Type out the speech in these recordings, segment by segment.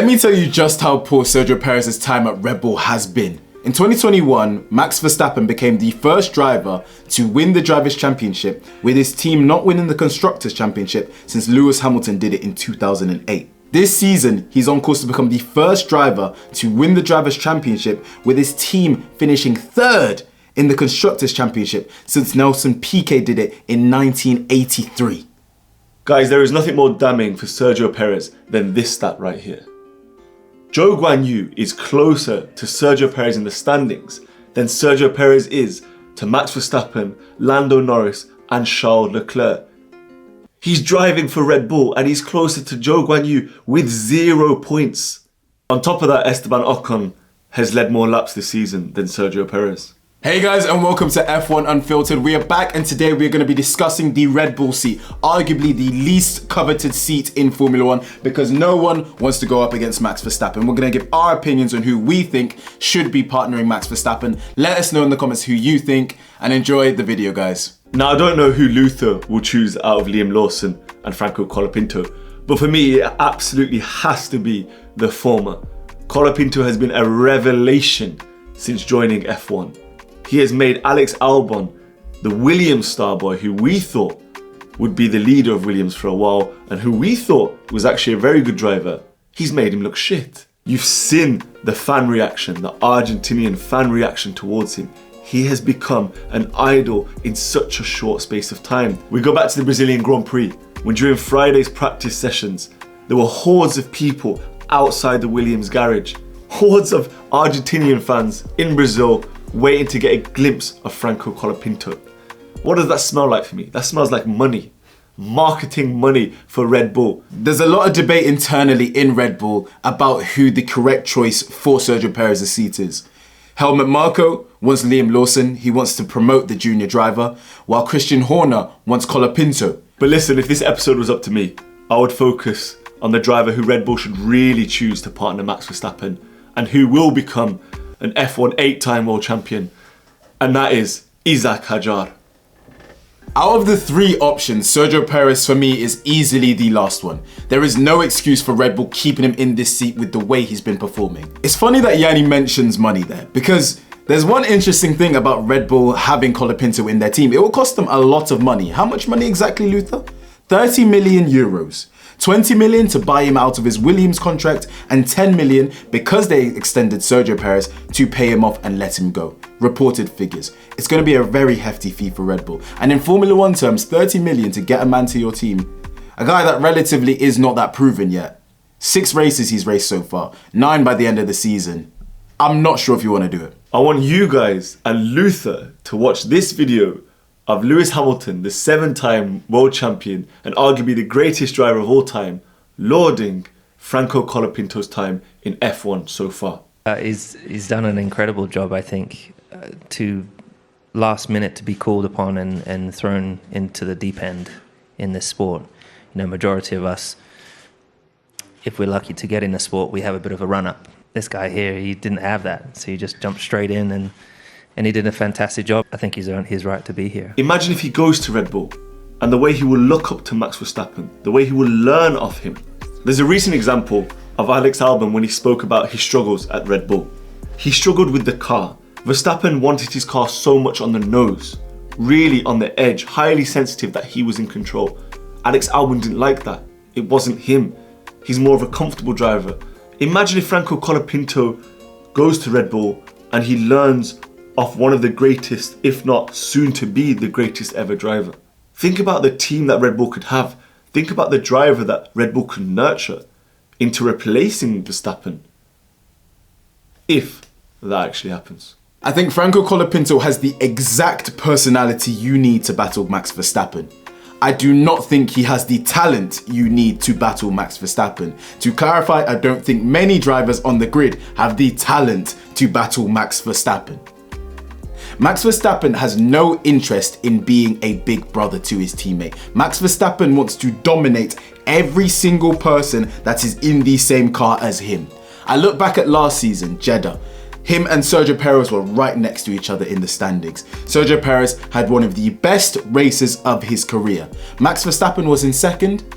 Let me tell you just how poor Sergio Perez's time at Red Bull has been. In 2021, Max Verstappen became the first driver to win the Drivers' Championship, with his team not winning the Constructors' Championship since Lewis Hamilton did it in 2008. This season, he's on course to become the first driver to win the Drivers' Championship, with his team finishing third in the Constructors' Championship since Nelson Piquet did it in 1983. Guys, there is nothing more damning for Sergio Perez than this stat right here. Zhou Guanyu is closer to Sergio Perez in the standings than Sergio Perez is to Max Verstappen, Lando Norris and Charles Leclerc. He's driving for Red Bull and he's closer to Zhou Guanyu with 0 points. On top of that, Esteban Ocon has led more laps this season than Sergio Perez. Hey guys, and welcome to F1 Unfiltered. We are back and today we're going to be discussing the Red Bull seat, arguably the least coveted seat in Formula 1 because no one wants to go up against Max Verstappen. We're going to give our opinions on who we think should be partnering Max Verstappen. Let us know in the comments who you think and enjoy the video, guys. Now, I don't know who Luther will choose out of Liam Lawson and Franco Colapinto, but for me it absolutely has to be the former. Colapinto has been a revelation since joining F1. He has made Alex Albon, the Williams star boy who we thought would be the leader of Williams for a while and who we thought was actually a very good driver. He's made him look shit. You've seen the fan reaction, the Argentinian fan reaction towards him. He has become an idol in such a short space of time. We go back to the Brazilian Grand Prix when during Friday's practice sessions, there were hordes of people outside the Williams garage. Hordes of Argentinian fans in Brazil waiting to get a glimpse of Franco Colapinto. What does that smell like for me? That smells like money. Marketing money for Red Bull. There's a lot of debate internally in Red Bull about who the correct choice for Sergio Perez's seat is. Helmut Marko wants Liam Lawson, he wants to promote the junior driver, while Christian Horner wants Colapinto. But listen, if this episode was up to me, I would focus on the driver who Red Bull should really choose to partner Max Verstappen and who will become an F1 8-time world champion, and that is Isack Hadjar. Out of the three options, Sergio Perez for me is easily the last one. There is no excuse for Red Bull keeping him in this seat with the way he's been performing. It's funny that Yanni mentions money there, because there's one interesting thing about Red Bull having Colapinto in their team. It will cost them a lot of money. How much money exactly, Luther? 30 million euros. 20 million to buy him out of his Williams contract and 10 million because they extended Sergio Perez to pay him off and let him go. Reported figures. It's going to be a very hefty fee for Red Bull. And in Formula 1 terms, 30 million to get a man to your team. A guy that relatively is not that proven yet. 6 races he's raced so far, 9 by the end of the season. I'm not sure if you want to do it. I want you guys and Luther to watch this video of Lewis Hamilton, the 7-time world champion and arguably the greatest driver of all time, lauding Franco Colapinto's time in F1 so far. He's done an incredible job, I think, to last minute to be called upon and thrown into the deep end in this sport. You know, majority of us, if we're lucky to get in the sport, we have a bit of a run-up. This guy here, he didn't have that, so he just jumped straight in and he did a fantastic job. I think he's earned his right to be here. Imagine if he goes to Red Bull and the way he will look up to Max Verstappen, the way he will learn off him. There's a recent example of Alex Albon when he spoke about his struggles at Red Bull. He struggled with the car. Verstappen wanted his car so much on the nose, really on the edge, highly sensitive that he was in control. Alex Albon didn't like that. It wasn't him. He's more of a comfortable driver. Imagine if Franco Colapinto goes to Red Bull and he learns off one of the greatest, if not soon to be the greatest ever driver. Think about the team that Red Bull could have. Think about the driver that Red Bull could nurture into replacing Verstappen, if that actually happens. I think Franco Colapinto has the exact personality you need to battle Max Verstappen. I do not think he has the talent you need to battle Max Verstappen. To clarify, I don't think many drivers on the grid have the talent to battle Max Verstappen. Max Verstappen has no interest in being a big brother to his teammate. Max Verstappen wants to dominate every single person that is in the same car as him. I look back at last season, Jeddah. Him and Sergio Perez were right next to each other in the standings. Sergio Perez had one of the best races of his career. Max Verstappen was in second,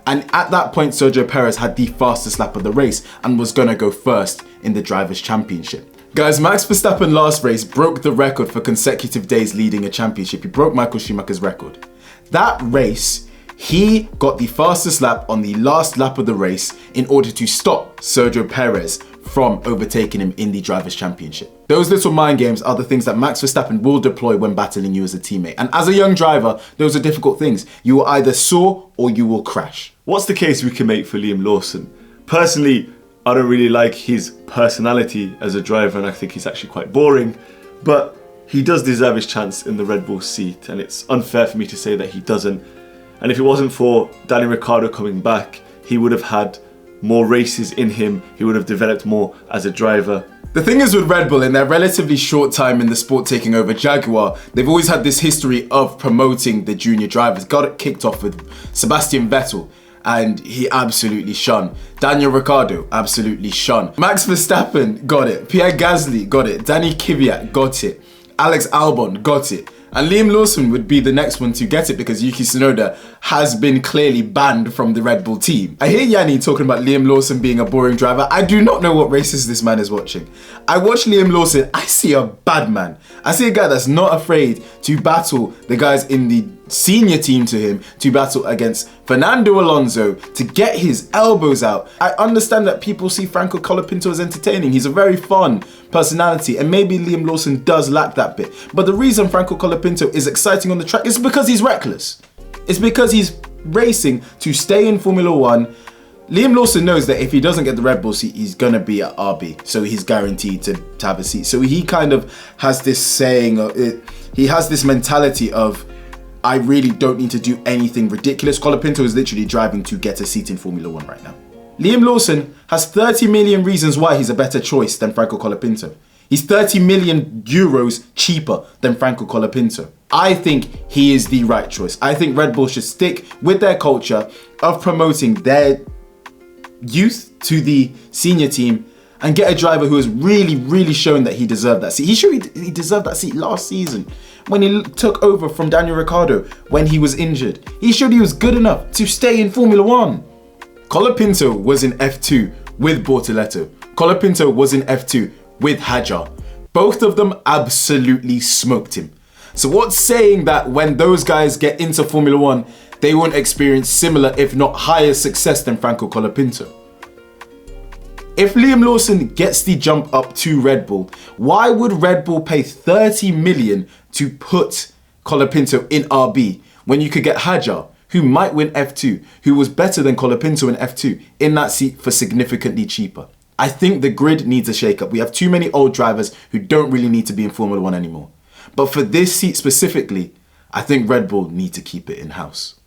And at that point, Sergio Perez had the fastest lap of the race and was gonna go first in the Drivers' Championship. Guys, Max Verstappen last race broke the record for consecutive days leading a championship. He broke Michael Schumacher's record. That race, he got the fastest lap on the last lap of the race in order to stop Sergio Perez from overtaking him in the Drivers' Championship. Those little mind games are the things that Max Verstappen will deploy when battling you as a teammate. And as a young driver, those are difficult things. You will either soar or you will crash. What's the case we can make for Liam Lawson? Personally, I don't really like his personality as a driver, and I think he's actually quite boring, but he does deserve his chance in the Red Bull seat, and it's unfair for me to say that he doesn't. And if it wasn't for Daniel Ricciardo coming back, he would have had more races in him, he would have developed more as a driver. The thing is with Red Bull, in their relatively short time in the sport taking over Jaguar, they've always had this history of promoting the junior drivers. Got it kicked off with Sebastian Vettel, and he absolutely shone. Daniel Ricciardo absolutely shone. Max Verstappen got it. Pierre Gasly got it. Danny Kvyat got it. Alex Albon got it. And Liam Lawson would be the next one to get it because Yuki Tsunoda has been clearly banned from the Red Bull team. I hear Yanni talking about Liam Lawson being a boring driver. I do not know what races this man is watching. I watch Liam Lawson, I see a bad man. I see a guy that's not afraid to battle the guys in the senior team to him, to battle against Fernando Alonso, to get his elbows out. I understand that people see Franco Colapinto as entertaining. He's a very fun personality, and maybe Liam Lawson does lack that bit. But the reason Franco Colapinto is exciting on the track is because he's reckless. It's because he's racing to stay in Formula One. Liam Lawson knows that if he doesn't get the Red Bull seat, he's gonna be at RB, so he's guaranteed to have a seat. So he kind of has this saying, he has this mentality of, I really don't need to do anything ridiculous. Colapinto is literally driving to get a seat in Formula One right now. Liam Lawson has 30 million reasons why he's a better choice than Franco Colapinto. He's 30 million euros cheaper than Franco Colapinto. I think he is the right choice. I think Red Bull should stick with their culture of promoting their youth to the senior team and get a driver who has really shown that he deserved that seat. He deserved that seat last season when he took over from Daniel Ricciardo when he was injured. He showed he was good enough to stay in Formula One. Colapinto was in F2 with Bortoleto. Colapinto was in F2 with Hadjar. Both of them absolutely smoked him. So what's saying that when those guys get into Formula One, they won't experience similar, if not higher success than Franco Colapinto? If Liam Lawson gets the jump up to Red Bull, why would Red Bull pay 30 million to put Colapinto in RB when you could get Hadjar, who might win F2, who was better than Colapinto in F2, in that seat for significantly cheaper? I think the grid needs a shake-up. We have too many old drivers who don't really need to be in Formula One anymore. But for this seat specifically, I think Red Bull need to keep it in-house.